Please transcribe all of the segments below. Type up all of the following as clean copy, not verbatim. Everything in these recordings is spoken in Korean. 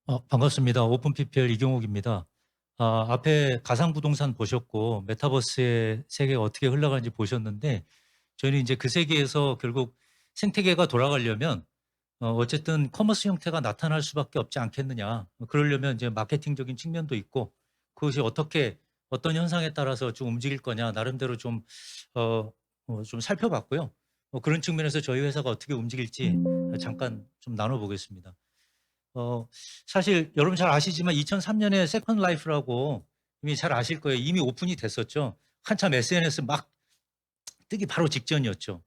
반갑습니다. 오픈 PPL 이경욱입니다. 앞에 가상부동산 보셨고 메타버스의 세계가 어떻게 흘러가는지 보셨는데 저희는 이제 그 세계에서 결국 생태계가 돌아가려면 어쨌든 커머스 형태가 나타날 수밖에 없지 않겠느냐. 그러려면 이제 마케팅적인 측면도 있고 그것이 어떻게 어떤 현상에 따라서 좀 움직일 거냐 나름대로 좀 살펴봤고요. 그런 측면에서 저희 회사가 어떻게 움직일지 잠깐 좀 나눠보겠습니다. 어 사실 여러분 잘 아시지만 2003 년에 세컨드 라이프라고 이미 잘 아실 거예요. 이미 오픈이 됐었죠. 한참 SNS 막 뜨기 바로 직전이었죠.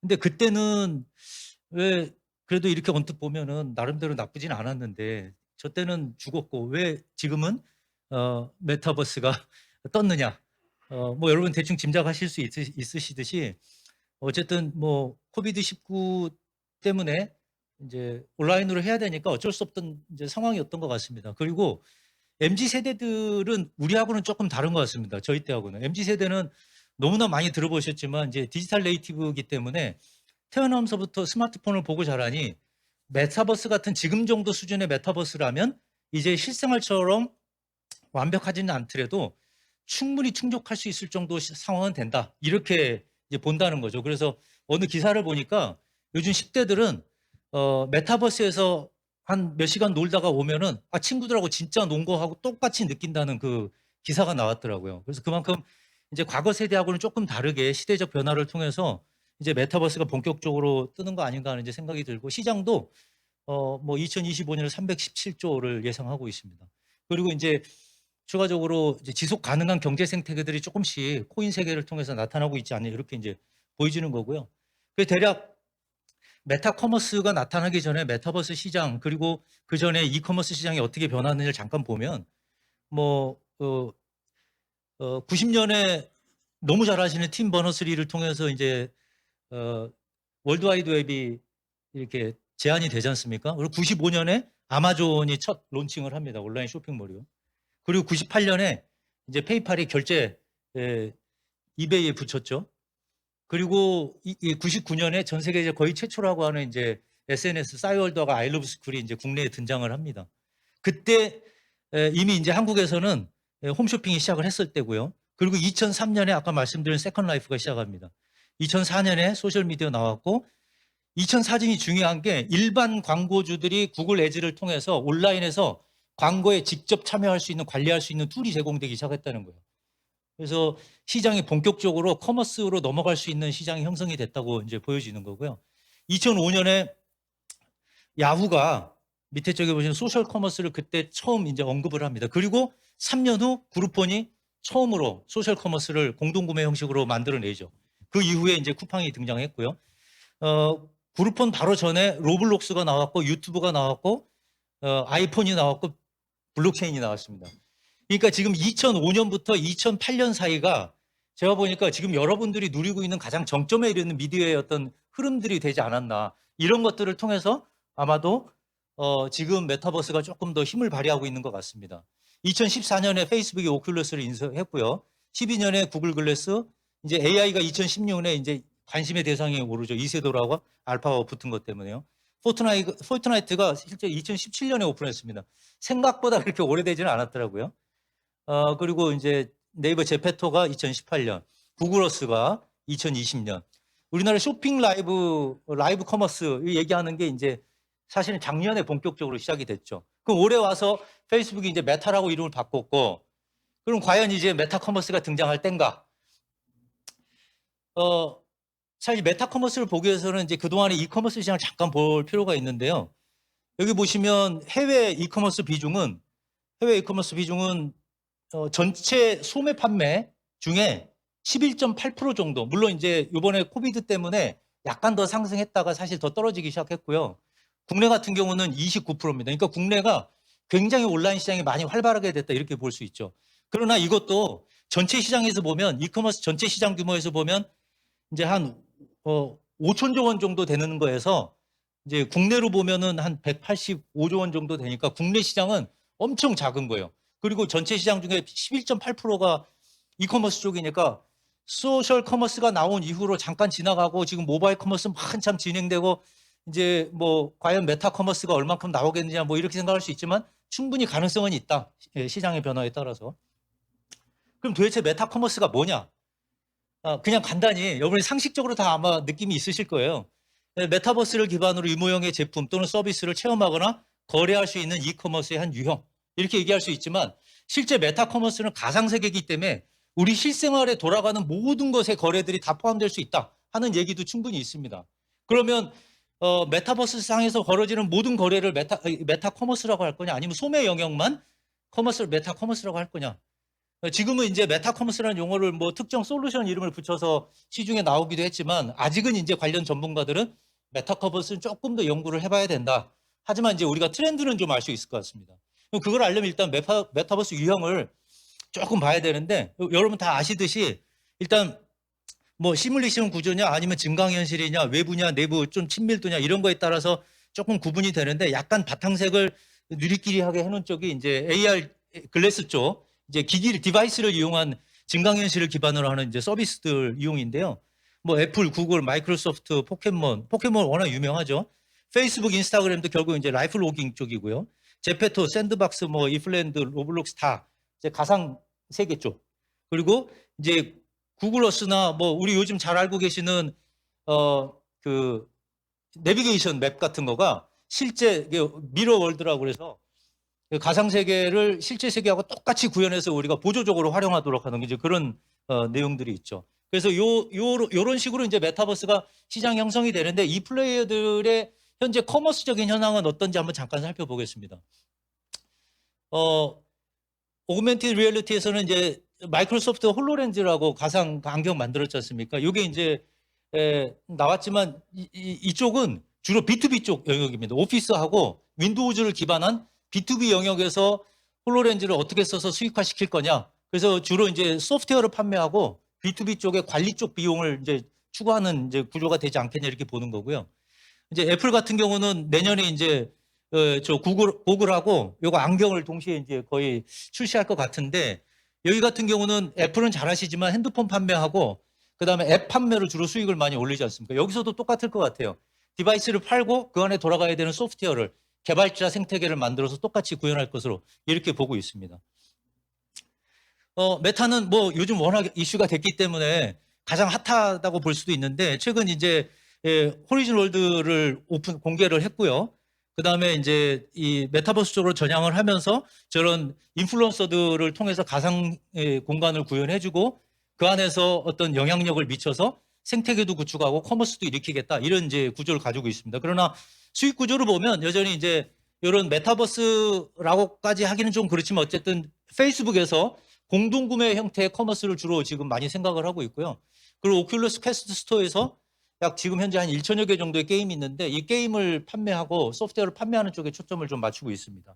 근데 그때는 왜 그래도 이렇게 언뜻 보면은 나름대로 나쁘진 않았는데 저 때는 죽었고 왜 지금은 메타버스가 떴느냐. 뭐 여러분 대충 짐작하실 수 있으시듯이 어쨌든 뭐 코비드-19 때문에 인제 온라인으로 해야 되니까 어쩔 수 없던 인제 상황이었던 것 같습니다. 그리고 MZ 세대들은 우리하고는 쪼끔 다른 것 같습니다, 저희 때하고는. MZ 세대는 너무나 많이 들어보셨지만 이제 디지털 네이티브이기 때문에 태어나면서부터 스마트폰을 보고 자라니 메타버스 같은 지금 정도 수준의 메타버스라면 이제 실생활처럼 완벽하지는 않더라도 충분히 충족할 수 있을 정도 상황은 된다. 이렇게 이제 본다는 거죠. 그래서 어느 기사를 보니까 요즘 10 대들은 메타버스에서 한 몇 시간 놀다가 오면은 친구들하고 진짜 논 거하고 똑같이 느낀다는 그 기사가 나왔더라고요. 그래서 그만큼 이제 과거 세대하고는 조금 다르게 시대적 변화를 통해서 이제 메타버스가 본격적으로 뜨는 거 아닌가 하는 이제 생각이 들고 시장도 뭐 2025 년에 317 조를 예상하고 있습니다. 그리고 인제 추가적으로 이제 지속 가능한 경제 생태계들이 조금씩 코인 세계를 통해서 나타나고 있지 않냐 이렇게 인제 보여지는 거고요. 대략 메타 커머스가 나타나기 전에 메타버스 시장 그리고 그전에 이커머스 시장이 어떻게 변하는지를 잠깐 보면 뭐 90 년에 너무 잘 아시는 팀 버너스리를 통해서 인제 어 월드 와이드 웹이 이렇게 제안이 되지 않습니까? 그리고 95 년에 아마존이 첫 론칭을 합니다, 온라인 쇼핑몰이요. 그리고 98 년에 이제 페이팔이 결제 이베이에 붙였죠. 그리고 이 99 년에 전 세계 이제 거의 최초라고 하는 인제 SNS 싸이월드가 아이 러브 스쿨이 인제 국내에 등장을 합니다. 그때 이미 인제 한국에서는 홈쇼핑이 시작을 했을 때고요. 그리고 2003 년에 아까 말씀드린 세컨드 라이프가 시작합니다. 2004 년에 소셜 미디어 나왔고 2004 년이 중요한 게 일반 광고주들이 구글 애즈를 통해서 온라인에서 광고에 직접 참여할 수 있는 관리할 수 있는 툴이 제공되기 시작했다는 거예요. 그래서 시장이 본격적으로 커머스로 넘어갈 수 있는 시장이 형성이 됐다고 이제 보여지는 거고요. 2005 년에 야후가 밑에 쪽에 보시면 소셜 커머스를 그때 처음 인제 언급을 합니다. 그리고 3년 후 그룹폰이 처음으로 소셜 커머스를 공동 구매 형식으로 만들어 내죠. 그 이후에 인제 쿠팡이 등장했고요. 그룹폰 바로 전에 로블록스가 나왔고 유튜브가 나왔고 아이폰이 나왔고 블록체인이 나왔습니다. 그러니까 지금 2005 년부터 2008년 사이가 제가 보니까 지금 여러분들이 누리고 있는 가장 정점에 이르는 미디어의 어떤 흐름들이 되지 않았나. 이런 것들을 통해서 아마도 지금 메타버스가 조금 더 힘을 발휘하고 있는 것 같습니다. 2014 년에 페이스북이 오큘러스를 인수했고요. 12 년에 구글 글래스, 이제 AI가 2016 년에 인제 관심의 대상에 오르죠. 이세돌하고 알파고 붙은 것 때문에요. 포트나이트가 실제 2017 년에 오픈했습니다. 생각보다 그렇게 오래되지는 않았더라고요. 그리고 인제 네이버 제페토가 2018 년, 구글어스가 2020 년. 우리나라 쇼핑 라이브 커머스 이 얘기하는 게 인제 사실은 작년에 본격적으로 시작이 됐죠. 그럼 올해 와서 페이스북이 이제 메타라고 이름을 바꿨고 그럼 과연 이제 메타 커머스가 등장할 땐가? 어 사실 메타 커머스를 보기 위해서는 이제 그동안의 이커머스 시장을 잠깐 볼 필요가 있는데요. 여기 보시면 해외 이커머스 비중은 전체 소매 판매 중에 11.8% 정도, 물론 인제 요번에 코비드 때문에 약간 더 상승했다가 사실 더 떨어지기 시작했고요. 국내 같은 경우는 29% 입니다. 그러니까 국내가 굉장히 온라인 시장이 많이 활발하게 됐다 이렇게 볼 수 있죠. 그러나 이것도 전체 시장에서 보면 이커머스 전체 시장 규모에서 보면 인제 한 5천조 원 정도 되는 거에서 이제 국내로 보면은 한 185조 원 정도 되니까 국내 시장은 엄청 작은 거예요. 그리고 전체 시장 중에 11.8%가 이커머스 쪽이니까 소셜 커머스가 나온 이후로 잠깐 지나가고 지금 모바일 커머스 한참 진행되고 이제 뭐 과연 메타 커머스가 얼만큼 나오겠느냐 뭐 이렇게 생각할 수 있지만 충분히 가능성은 있다. 시장의 변화에 따라서. 그럼 도대체 메타커머스가 뭐냐? 그냥 간단히 여러분이 상식적으로 다 아마 느낌이 있으실 거예요. 메타버스를 기반으로 유무형의 제품 또는 서비스를 체험하거나 거래할 수 있는 이커머스의 한 유형 이렇게 얘기할 수 있지만 실제 메타커머스는 가상세계이기 때문에 우리 실생활에 돌아가는 모든 것의 거래들이 다 포함될 수 있다 하는 얘기도 충분히 있습니다. 그러면 메타버스 상에서 벌어지는 모든 거래를 메타커머스라고 할 거냐 아니면 소매 영역만 메타커머스라고 할 거냐. 지금은 이제 메타커머스라는 용어를 뭐 특정 솔루션 이름을 붙여서 시중에 나오기도 했지만 아직은 이제 관련 전문가들은 메타커머스는 조금 더 연구를 해봐야 된다. 하지만 이제 우리가 트렌드는 좀 알 수 있을 것 같습니다. 그걸 알려면 일단 메타버스 유형을 조금 봐야 되는데 여러분 다 아시듯이 일단 뭐 시뮬레이션 구조냐 아니면 증강현실이냐 외부냐 내부 좀 친밀도냐 이런 거에 따라서 조금 구분이 되는데 약간 바탕색을 누리끼리하게 해놓은 쪽이 이제 AR 글래스 쪽 이제 기기 디바이스를 이용한 증강현실을 기반으로 하는 이제 서비스들 이용인데요. 뭐 애플, 구글, 마이크로소프트, 포켓몬 워낙 유명하죠. 페이스북, 인스타그램도 결국 이제 라이프 로깅 쪽이고요. 제페토, 샌드박스, 뭐 이플랜드, 로블록스 다 이제 가상 세계 쪽. 그리고 이제 구글어스나 뭐 우리 요즘 잘 알고 계시는 그 내비게이션 맵 같은 거가 실제 미러 월드라고 그래서 가상 세계를 실제 세계하고 똑같이 구현해서 우리가 보조적으로 활용하도록 하는 이제 그런 내용들이 있죠. 그래서 요런 식으로 이제 메타버스가 시장 형성이 되는데 이 플레이어들의 현재 커머스적인 현황은 어떤지 한번 잠깐 살펴보겠습니다. 오그멘티드 리얼리티에서는 이제 마이크로소프트 홀로렌즈라고 가상 안경 만들었지 않습니까? 이게 이제 나왔지만 이쪽은 주로 B2B 쪽 영역입니다. 오피스하고 윈도우즈를 기반한 B2B 영역에서 홀로렌즈를 어떻게 써서 수익화시킬 거냐. 그래서 주로 이제 소프트웨어를 판매하고 B2B 쪽의 관리 쪽 비용을 이제 추구하는 이제 구조가 되지 않겠냐 이렇게 보는 거고요. 이제 애플 같은 경우는 내년에 이제 저 구글하고 요거 안경을 동시에 이제 거의 출시할 것 같은데 여기 같은 경우는 애플은 잘 하시지만 핸드폰 판매하고 그다음에 앱 판매로 주로 수익을 많이 올리지 않습니까? 여기서도 똑같을 것 같아요. 디바이스를 팔고 그 안에 돌아가야 되는 소프트웨어를 개발자 생태계를 만들어서 똑같이 구현할 것으로 이렇게 보고 있습니다. 메타는 뭐 요즘 워낙 이슈가 됐기 때문에 가장 핫하다고 볼 수도 있는데 최근 이제 호리즌 월드를 공개를 했고요. 그 다음에 이제 이 메타버스 쪽으로 전향을 하면서 저런 인플루언서들을 통해서 가상 공간을 구현해주고 그 안에서 어떤 영향력을 미쳐서 생태계도 구축하고 커머스도 일으키겠다 이런 이제 구조를 가지고 있습니다. 그러나 수익 구조를 보면 여전히 이제 이런 메타버스라고까지 하기는 좀 그렇지만 어쨌든 페이스북에서 공동구매 형태의 커머스를 주로 지금 많이 생각을 하고 있고요. 그리고 오큘러스 퀘스트 스토어에서 약 지금 현재 한 1천여 개 정도의 게임이 있는데 이 게임을 판매하고 소프트웨어를 판매하는 쪽에 초점을 좀 맞추고 있습니다.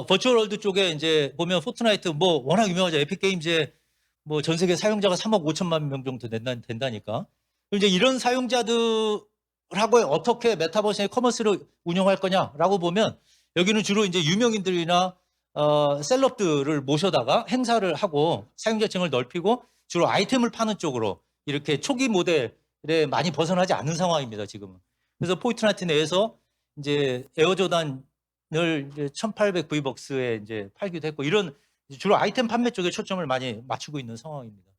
버추얼 월드 쪽에 이제 보면 포트나이트 뭐 워낙 유명하죠. 에픽 게임즈에 뭐 전 세계 사용자가 3억 5천만 명 정도 된다니까. 이제 이런 사용자들하고 어떻게 메타버스의 커머스를 운영할 거냐라고 보면 여기는 주로 이제 유명인들이나 셀럽들을 모셔다가 행사를 하고 사용자층을 넓히고 주로 아이템을 파는 쪽으로 이렇게 초기 모델에 많이 벗어나지 않는 상황입니다, 지금은. 그래서 포트나이트 내에서 이제 에어조단을 1800V벅스에 이제 팔기도 했고 이런 주로 아이템 판매 쪽에 초점을 많이 맞추고 있는 상황입니다.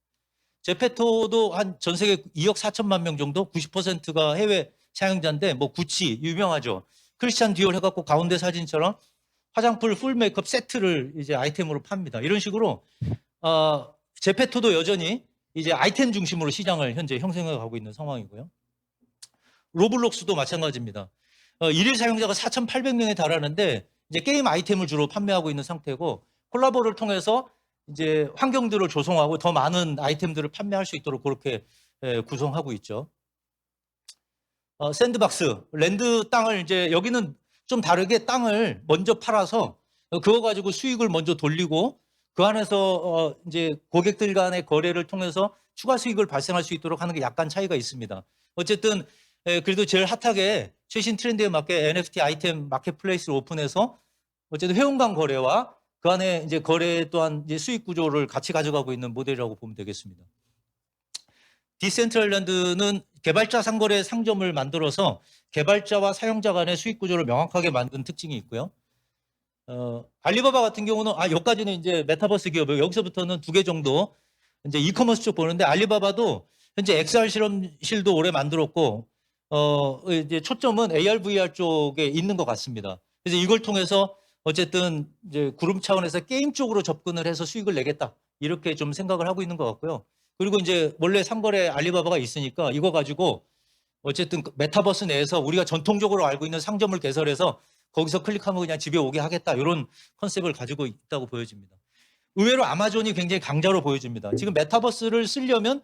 제페토도 한 전 세계 2억 4천만 명 정도, 90%가 해외 사용자인데 뭐 구찌 유명하죠. 크리스찬 디올 해갖고 가운데 사진처럼 화장품 풀 메이크업 세트를 이제 아이템으로 팝니다. 이런 식으로 제페토도 여전히 이제 아이템 중심으로 시장을 현재 형성해 가고 있는 상황이고요. 로블록스도 마찬가지입니다. 일일 사용자가 4,800명에 달하는데 이제 게임 아이템을 주로 판매하고 있는 상태고 콜라보를 통해서 이제 환경들을 조성하고 더 많은 아이템들을 판매할 수 있도록 그렇게 구성하고 있죠. 샌드박스 랜드 땅을 이제 여기는 좀 다르게 땅을 먼저 팔아서 그거 가지고 수익을 먼저 돌리고 그 안에서 이제 고객들 간의 거래를 통해서 추가 수익을 발생할 수 있도록 하는 게 약간 차이가 있습니다. 어쨌든 그래도 제일 핫하게 최신 트렌드에 맞게 NFT 아이템 마켓플레이스를 오픈해서 어쨌든 회원간 거래와 그 안에 이제 거래 또한 이제 수익 구조를 같이 가져가고 있는 모델이라고 보면 되겠습니다. 디센트럴랜드는 개발자 상거래 상점을 만들어서 개발자와 사용자 간의 수익 구조를 명확하게 만든 특징이 있고요. 알리바바 같은 경우는 여기까지는 이제 메타버스 기업이에요. 여기서부터는 2개 정도 이제 이커머스 쪽 보는데 알리바바도 현재 XR 실험실도 올해 만들었고 이제 초점은 AR, VR 쪽에 있는 것 같습니다. 그래서 이걸 통해서 어쨌든 이제 그룹 차원에서 게임 쪽으로 접근을 해서 수익을 내겠다. 이렇게 좀 생각을 하고 있는 것 같고요. 그리고 이제 원래 상거래 알리바바가 있으니까 이거 가지고 어쨌든 메타버스 내에서 우리가 전통적으로 알고 있는 상점을 개설해서 거기서 클릭하면 그냥 집에 오게 하겠다. 이런 컨셉을 가지고 있다고 보여집니다. 의외로 아마존이 굉장히 강자로 보여집니다. 지금 메타버스를 쓰려면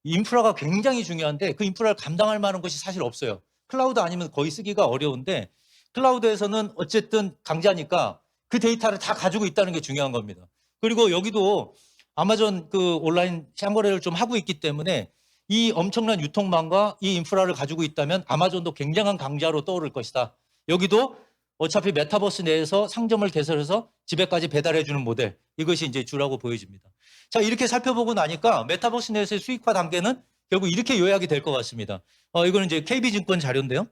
인프라가 굉장히 중요한데 그 인프라를 감당할 만한 것이 사실 없어요. 클라우드 아니면 거의 쓰기가 어려운데 클라우드에서는 어쨌든 강자니까 그 데이터를 다 가지고 있다는 게 중요한 겁니다. 그리고 여기도 아마존 그 온라인 상거래를 좀 하고 있기 때문에 이 엄청난 유통망과 이 인프라를 가지고 있다면 아마존도 굉장한 강자로 떠오를 것이다. 여기도 어차피 메타버스 내에서 상점을 개설해서 집에까지 배달해주는 모델, 이것이 이제 주라고 보여집니다. 자, 이렇게 살펴보고 나니까 메타버스 내에서의 수익화 단계는 결국 이렇게 요약이 될 것 같습니다. 이거는 이제 KB증권 자료인데요.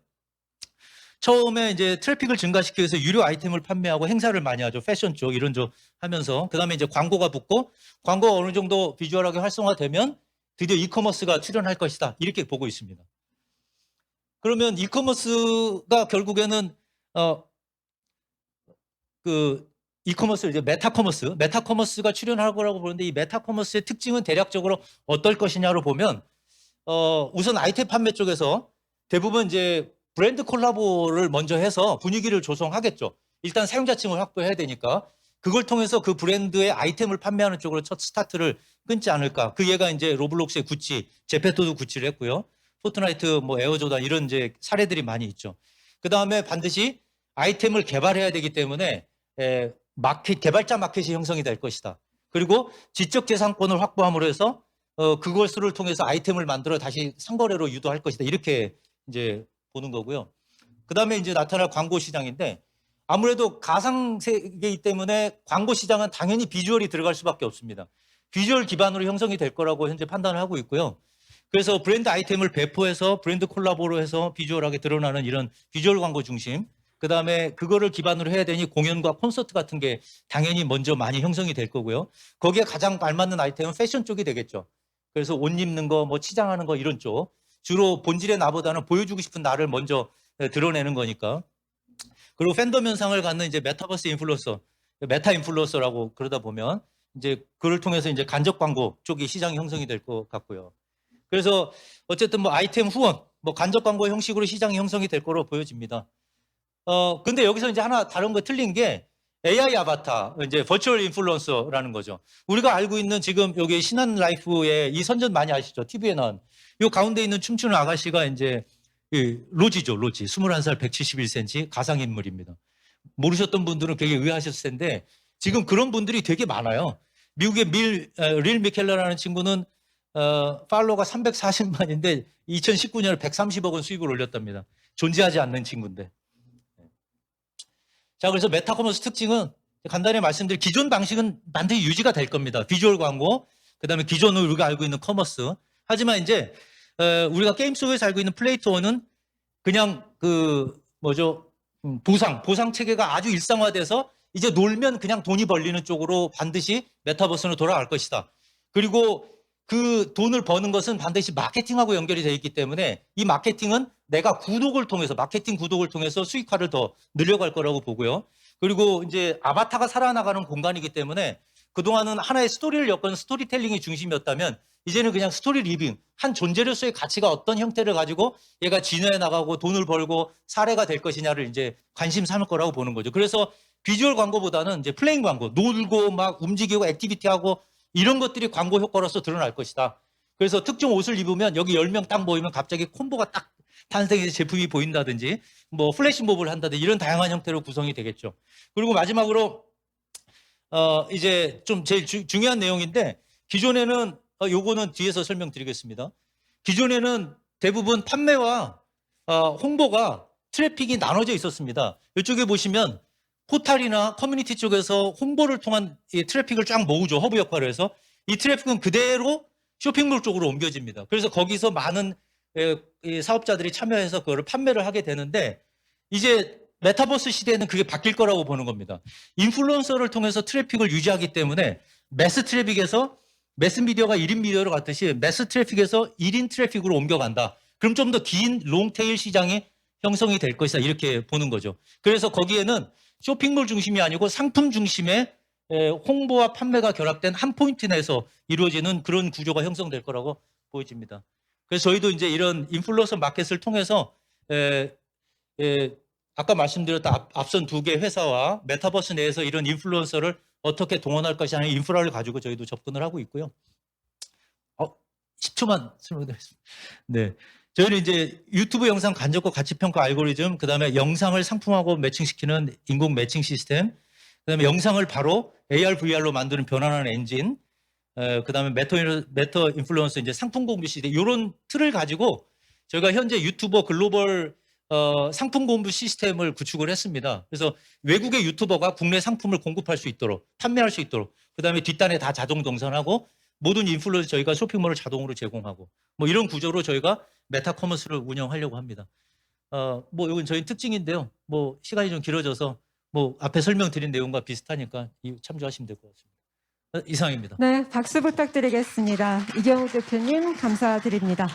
처음에 이제 트래픽을 증가시키기 위해서 유료 아이템을 판매하고 행사를 많이 하죠. 패션 쪽, 이런 쪽 하면서. 그 다음에 이제 광고가 붙고, 광고가 어느 정도 비주얼하게 활성화되면 드디어 이커머스가 출현할 것이다. 이렇게 보고 있습니다. 그러면 이커머스가 결국에는, 이커머스, 이제 메타커머스가 출현할 거라고 보는데 이 메타커머스의 특징은 대략적으로 어떨 것이냐로 보면, 우선 아이템 판매 쪽에서 대부분 이제 브랜드 콜라보를 먼저 해서 분위기를 조성하겠죠. 일단 사용자층을 확보해야 되니까 그걸 통해서 그 브랜드의 아이템을 판매하는 쪽으로 첫 스타트를 끊지 않을까. 그 예가 이제 로블록스의 구찌, 제페토도 구찌를 했고요. 포트나이트, 뭐 에어조단 이런 이제 사례들이 많이 있죠. 그 다음에 반드시 아이템을 개발해야 되기 때문에 개발자 마켓이 형성이 될 것이다. 그리고 지적재산권을 확보함으로 해서 그것을 통해서 아이템을 만들어 다시 상거래로 유도할 것이다. 이렇게 이제 보는 거고요. 그 다음에 이제 나타날 광고 시장인데 아무래도 가상 세계이기 때문에 광고 시장은 당연히 비주얼이 들어갈 수밖에 없습니다. 비주얼 기반으로 형성이 될 거라고 현재 판단을 하고 있고요. 그래서 브랜드 아이템을 배포해서 브랜드 콜라보로 해서 비주얼하게 드러나는 이런 비주얼 광고 중심. 그 다음에 그거를 기반으로 해야 되니 공연과 콘서트 같은 게 당연히 먼저 많이 형성이 될 거고요. 거기에 가장 알맞는 아이템은 패션 쪽이 되겠죠. 그래서 옷 입는 거, 뭐 치장하는 거 이런 쪽. 주로 본질의 나보다는 보여주고 싶은 나를 먼저 드러내는 거니까. 그리고 팬덤 현상을 갖는 이제 메타버스 인플루언서, 메타 인플루언서라고 그러다 보면 이제 그를 통해서 이제 간접 광고 쪽이 시장이 형성이 될 것 같고요. 그래서 어쨌든 뭐 아이템 후원, 뭐 간접 광고 형식으로 시장이 형성이 될 거로 보여집니다. 근데 여기서 이제 하나 다른 거 틀린 게 AI 아바타, 이제 버추얼 인플루언서라는 거죠. 우리가 알고 있는 지금 여기 신한 라이프의 이 선전 많이 아시죠? TV에 나온. 요 가운데 있는 춤추는 아가씨가 이제 로지죠, 로지. 21살 171cm 가상인물입니다. 모르셨던 분들은 되게 의아하셨을 텐데 지금 그런 분들이 되게 많아요. 미국의 릴 미켈러라는 친구는 팔로워가 340만인데 2019년에 130억 원 수익을 올렸답니다. 존재하지 않는 친구인데. 자, 그래서 메타커머스 특징은 간단히 말씀드릴 기존 방식은 반드시 유지가 될 겁니다. 비주얼 광고, 그 다음에 기존으로 우리가 알고 있는 커머스. 하지만 이제 우리가 게임 속에서 알고 있는 플레이2어는 그냥 보상 체계가 아주 일상화돼서 이제 놀면 그냥 돈이 벌리는 쪽으로 반드시 메타버스로 돌아갈 것이다. 그리고 그 돈을 버는 것은 반드시 마케팅하고 연결이 되어 있기 때문에 이 마케팅은 내가 마케팅 구독을 통해서 수익화를 더 늘려갈 거라고 보고요. 그리고 이제 아바타가 살아나가는 공간이기 때문에 그동안은 하나의 스토리를 엮은 스토리텔링이 중심이었다면 이제는 그냥 스토리 리빙, 한 존재로서의 가치가 어떤 형태를 가지고 얘가 진화해 나가고 돈을 벌고 사례가 될 것이냐를 이제 관심 삼을 거라고 보는 거죠. 그래서 비주얼 광고보다는 이제 플레잉 광고, 놀고 막 움직이고 액티비티하고 이런 것들이 광고 효과로서 드러날 것이다. 그래서 특정 옷을 입으면 여기 10명 딱 모이면 갑자기 콤보가 딱 탄생해서 제품이 보인다든지 뭐 플래시몹을 한다든지 이런 다양한 형태로 구성이 되겠죠. 그리고 마지막으로 이제 좀 제일 중요한 내용인데 기존에는 요거는 뒤에서 설명드리겠습니다. 기존에는 대부분 판매와 홍보가 트래픽이 나눠져 있었습니다. 이쪽에 보시면 포탈이나 커뮤니티 쪽에서 홍보를 통한 이 트래픽을 쫙 모으죠. 허브 역할을 해서. 이 트래픽은 그대로 쇼핑몰 쪽으로 옮겨집니다. 그래서 거기서 많은 이 사업자들이 참여해서 그거를 판매를 하게 되는데 이제 메타버스 시대에는 그게 바뀔 거라고 보는 겁니다. 인플루언서를 통해서 트래픽을 유지하기 때문에 매스 트래픽에서 매스미디어가 1인 미디어로 갔듯이 매스 트래픽에서 1인 트래픽으로 옮겨간다. 그럼 좀 더 긴 롱테일 시장이 형성이 될 것이다. 이렇게 보는 거죠. 그래서 거기에는 쇼핑몰 중심이 아니고 상품 중심의 홍보와 판매가 결합된 한 포인트 내에서 이루어지는 그런 구조가 형성될 거라고 보여집니다. 그래서 저희도 이제 이런 인플루언서 마켓을 통해서 아까 말씀드렸던 앞선 두 개 회사와 메타버스 내에서 이런 인플루언서를 어떻게 동원할 것이냐는 인프라를 가지고 저희도 접근을 하고 있고요. 10초만 설명드리겠습니다. 네. 저희는 이제 유튜브 영상 간접과 가치평가 알고리즘, 그 다음에 영상을 상품하고 매칭시키는 인공 매칭 시스템, 그 다음에 영상을 바로 AR, VR로 만드는 변환하는 엔진, 그 다음에 메타 인플루언서 이제 상품 공부 시대, 이런 틀을 가지고 저희가 현재 유튜버 글로벌 상품 공부 시스템을 구축을 했습니다. 그래서 외국의 유튜버가 국내 상품을 공급할 수 있도록, 판매할 수 있도록, 그 다음에 뒷단에 다 자동 동선하고 모든 인플루언서 저희가 쇼핑몰을 자동으로 제공하고 뭐 이런 구조로 저희가 메타커머스를 운영하려고 합니다. 뭐 이건 저희 특징인데요. 뭐 시간이 좀 길어져서 뭐 앞에 설명드린 내용과 비슷하니까 참조하시면 될 것 같습니다. 이상입니다. 네, 박수 부탁드리겠습니다. 이경욱 대표님 감사드립니다.